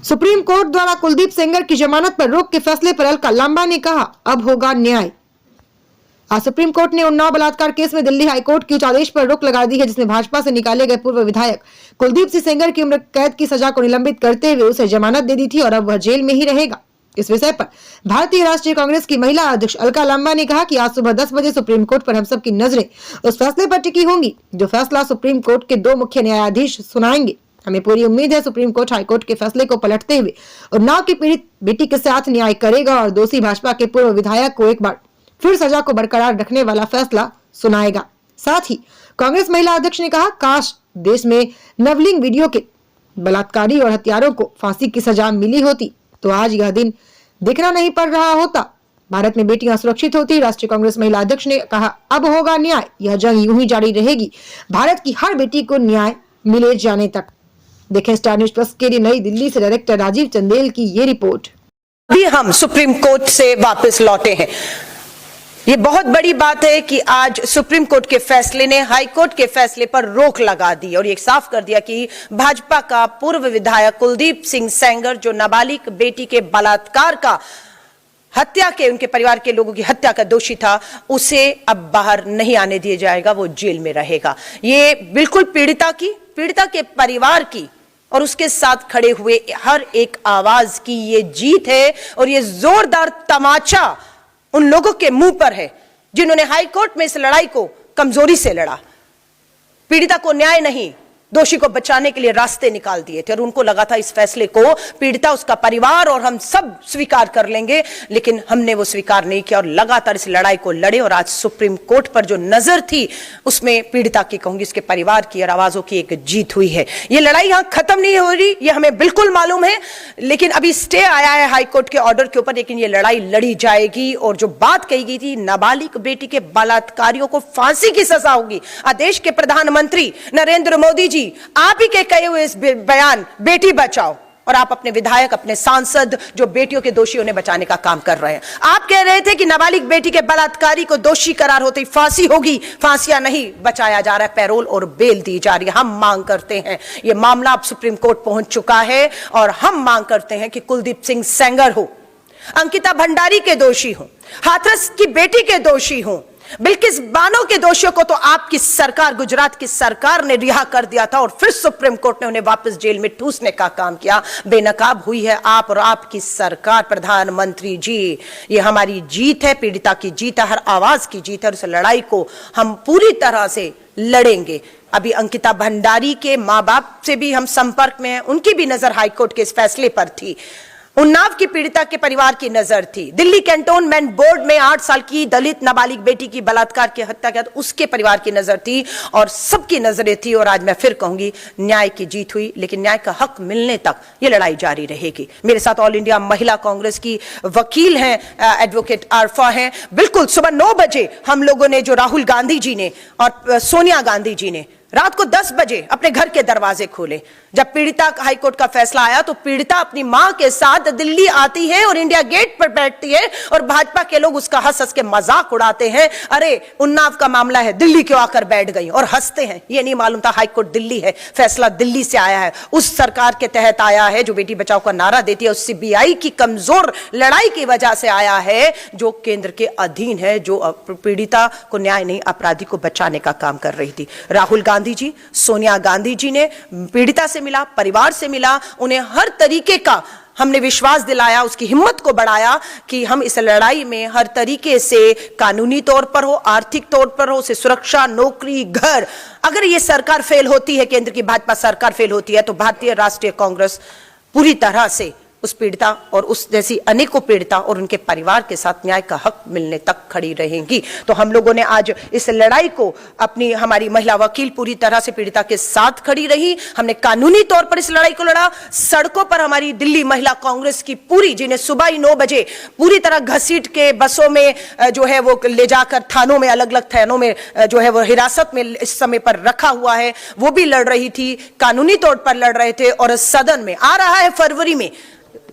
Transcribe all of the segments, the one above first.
Supreme court द्वारा कुलदीप सेंगर की जमानत पर रोक के फैसले पर अलका लांबा ने कहा, अब होगा न्याय। आज सुप्रीम कोर्ट ने उन्नाव बलात्कार केस में दिल्ली हाईकोर्ट के उच्च आदेश पर रोक लगा दी है, जिसमें भाजपा से निकाले गए पूर्व विधायक कुलदीप सिंह सेंगर की उम्र कैद की सजा को निलंबित करते हुए उसे जमानत दे दी थी और अब वह जेल में ही रहेगा। इस विषय पर भारतीय राष्ट्रीय कांग्रेस की महिला अध्यक्ष अलका लांबा ने कहा कि आज सुबह 10 बजे सुप्रीम कोर्ट पर हम सब की नजरें उस फैसले पर टिकी होंगी जो फैसला सुप्रीम कोर्ट के 2 मुख्य न्यायाधीश सुनाएंगे। हमें पूरी उम्मीद है सुप्रीम कोर्ट हाईकोर्ट के फैसले को पलटते हुए उन्नाव की पीड़ित बेटी के साथ न्याय करेगा और दोषी भाजपा के पूर्व विधायक को एक बार फिर सजा को बरकरार रखने वाला फैसला सुनाएगा। साथ ही कांग्रेस महिला अध्यक्ष ने कहा, काश देश में नवलिंग वीडियो के बलात्कारी और हत्यारों को फांसी की सजा मिली होती तो आज यह दिन देखना नहीं पड़ रहा होता। भारत में बेटियां सुरक्षित होती। राष्ट्रीय कांग्रेस महिला अध्यक्ष ने कहा, अब होगा न्याय। यह जंग यूं ही जारी रहेगी, भारत की हर बेटी को न्याय मिले जाने तक। देखें स्टार न्यूज प्लस के लिए नई दिल्ली से डायरेक्टर राजीव चंदेल की ये रिपोर्ट। अभी हम सुप्रीम कोर्ट से वापस लौटे हैं। ये बहुत बड़ी बात है कि आज सुप्रीम कोर्ट के फैसले ने हाई कोर्ट के फैसले पर रोक लगा दी और ये साफ कर दिया कि भाजपा का पूर्व विधायक कुलदीप सिंह सेंगर जो नाबालिग बेटी के बलात्कार का हत्या के उनके परिवार के लोगों की हत्या का दोषी था, उसे अब बाहर नहीं आने दिया जाएगा, वो जेल में रहेगा। ये बिल्कुल पीड़िता के परिवार की और उसके साथ खड़े हुए हर एक आवाज की ये जीत है और ये जोरदार तमाचा उन लोगों के मुंह पर है जिन्होंने हाई कोर्ट में इस लड़ाई को कमजोरी से लड़ा। पीड़िता को न्याय नहीं, दोषी को बचाने के लिए रास्ते निकाल दिए थे और उनको लगा था इस फैसले को पीड़िता, उसका परिवार और हम सब स्वीकार कर लेंगे, लेकिन हमने वो स्वीकार नहीं किया और लगातार इस लड़ाई को लड़े। और आज सुप्रीम कोर्ट पर जो नजर थी उसमें पीड़िता की, कहूंगी इसके परिवार की और आवाजों की एक जीत हुई है। ये लड़ाई यहां खत्म नहीं हो रही, ये हमें बिल्कुल मालूम है, लेकिन अभी स्टे आया है हाईकोर्ट के ऑर्डर के ऊपर, लेकिन ये लड़ाई लड़ी जाएगी। और जो बात कही गई थी नाबालिग बेटी के बलात्कारियों को फांसी की सजा होगी, देश के प्रधानमंत्री नरेंद्र मोदी जी आप ही के कहे हुए इस बयान बेटी बचाओ, और आप अपने विधायक, अपने सांसद जो बेटियों के दोषी उन्हें बचाने का काम कर रहे हैं। आप कह रहे थे कि नाबालिग बेटी के बलात्कारी को दोषी करार होते ही फांसी होगी, फांसियां नहीं, बचाया जा रहा है, पैरोल और बेल दी जा रही है। हम मांग करते हैं, यह मामला अब सुप्रीम कोर्ट पहुंच चुका है और हम मांग करते हैं कि कुलदीप सिंह सेंगर हो, अंकिता भंडारी के दोषी हो, हाथरस की बेटी के दोषी हो, बिल्किस बानो के दोषियों को तो आपकी सरकार, गुजरात की सरकार ने रिहा कर दिया था और फिर सुप्रीम कोर्ट ने उन्हें वापस जेल में ठूसने का काम किया। बेनकाब हुई है आप और आपकी सरकार। प्रधानमंत्री जी, ये हमारी जीत है, पीड़िता की जीत है, हर आवाज की जीत है और उस लड़ाई को हम पूरी तरह से लड़ेंगे। अभी अंकिता भंडारी के माँ बाप से भी हम संपर्क में हैं, उनकी भी नजर हाईकोर्ट के इस फैसले पर थी। उन्नाव की पीड़िता के परिवार की नजर थी। दिल्ली कैंटोनमेंट बोर्ड में 8 साल की दलित नाबालिग बेटी की बलात्कार की हत्या किया, उसके परिवार की नजर थी और सबकी नजरें थी। और आज मैं फिर कहूंगी न्याय की जीत हुई, लेकिन न्याय का हक मिलने तक ये लड़ाई जारी रहेगी। मेरे साथ ऑल इंडिया महिला कांग्रेस की वकील हैं, एडवोकेट आरफा हैं। बिल्कुल सुबह 9 बजे हम लोगों ने, जो राहुल गांधी जी ने और सोनिया गांधी जी ने रात को 10 बजे अपने घर के दरवाजे खोले। जब पीड़िता हाईकोर्ट का फैसला आया तो पीड़िता अपनी मां के साथ दिल्ली आती है और इंडिया गेट पर बैठती है और भाजपा के लोग उसका हंस हंस के मजाक उड़ाते हैं, अरे उन्नाव का मामला है, दिल्ली क्यों आकर बैठ गई, और हंसते हैं। ये नहीं मालूम था हाईकोर्ट दिल्ली है, फैसला दिल्ली से आया है, उस सरकार के तहत आया है जो बेटी बचाओ का नारा देती है, उस सीबीआई की कमजोर लड़ाई की वजह से आया है, जो केंद्र के अधीन है, जो पीड़िता को न्याय नहीं, अपराधी को बचाने का काम कर रही थी। राहुल गांधी जी, सोनिया गांधी जी ने पीड़िता से मिला, परिवार से मिला, उन्हें हर तरीके का हमने विश्वास दिलाया, उसकी हिम्मत को बढ़ाया कि हम इस लड़ाई में हर तरीके से, कानूनी तौर पर हो, आर्थिक तौर पर हो, उसे सुरक्षा, नौकरी, घर, अगर ये सरकार फेल होती है, केंद्र की भाजपा सरकार फेल होती है, तो भारतीय राष्ट्रीय कांग्रेस पूरी तरह से उस पीड़िता और उस जैसी अनेकों पीड़िता और उनके परिवार के साथ न्याय का हक मिलने तक खड़ी रहेंगी। तो हम लोगों ने आज इस लड़ाई को, अपनी हमारी महिला वकील पूरी तरह से पीड़िता के साथ खड़ी रही, हमने कानूनी तौर पर इस लड़ाई को लड़ा। सड़कों पर हमारी दिल्ली महिला कांग्रेस की पूरी, जिन्हें सुबह ही 9 बजे पूरी तरह घसीट के बसों में जो है वो ले जाकर थानों में, अलग अलग थानों में जो है वो हिरासत में इस समय पर रखा हुआ है, वो भी लड़ रही थी, कानूनी तौर पर लड़ रहे थे। और सदन में आ रहा है फरवरी में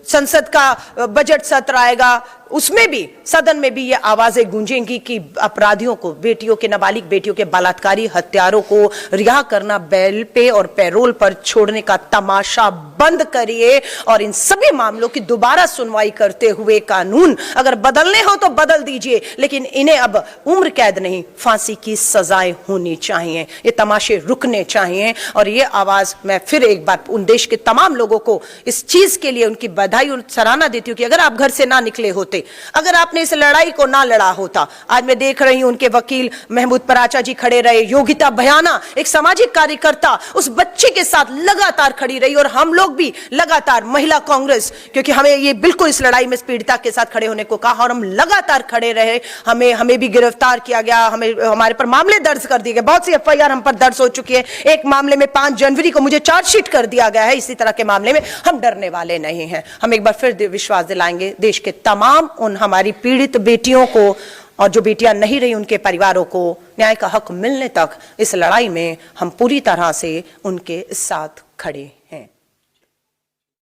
संसद का बजट सत्र आएगा, उसमें भी सदन में भी ये आवाजें गूंजेंगी कि अपराधियों को, बेटियों के, नाबालिग बेटियों के बलात्कारी हत्यारों को रिहा करना, बेल पे और पैरोल पर छोड़ने का तमाशा बंद करिए और इन सभी मामलों की दोबारा सुनवाई करते हुए कानून अगर बदलने हो तो बदल दीजिए, लेकिन इन्हें अब उम्र कैद नहीं, फांसी की सजाएं होनी चाहिए। ये तमाशे रुकने चाहिए। और ये आवाज मैं फिर एक बार उन देश के तमाम लोगों को इस चीज के लिए उनकी बधाई और सराहना देती हूं कि अगर आप घर से ना निकले होते, अगर आपने इस लड़ाई को ना लड़ा होता, आज मैं देख रही हूं उनके वकील महमूद पराचा जी खड़े रहे, योगिता भयाना एक सामाजिक कार्यकर्ता उस बच्चे के साथ लगातार खड़ी रही, और हम लोग भी लगातार, महिला कांग्रेस, क्योंकि हमें ये बिल्कुल इस लड़ाई में पीड़िता के साथ खड़े होने को कहा और हम लगातार खड़े रहे। हमें भी गिरफ्तार किया गया, हमारे पर मामले दर्ज कर दिए गए, बहुत सी एफआईआर हम पर दर्ज हो चुकी है। एक मामले में 5 जनवरी को मुझे चार्जशीट कर दिया गया है। इसी तरह के मामले में हम डरने वाले नहीं हैं। हम एक बार फिर विश्वास दिलाएंगे देश के तमाम उन हमारी पीड़ित बेटियों को, और जो बेटियां नहीं रही उनके परिवारों को न्याय का हक मिलने तक इस लड़ाई में हम पूरी तरह से उनके साथ खड़े हैं।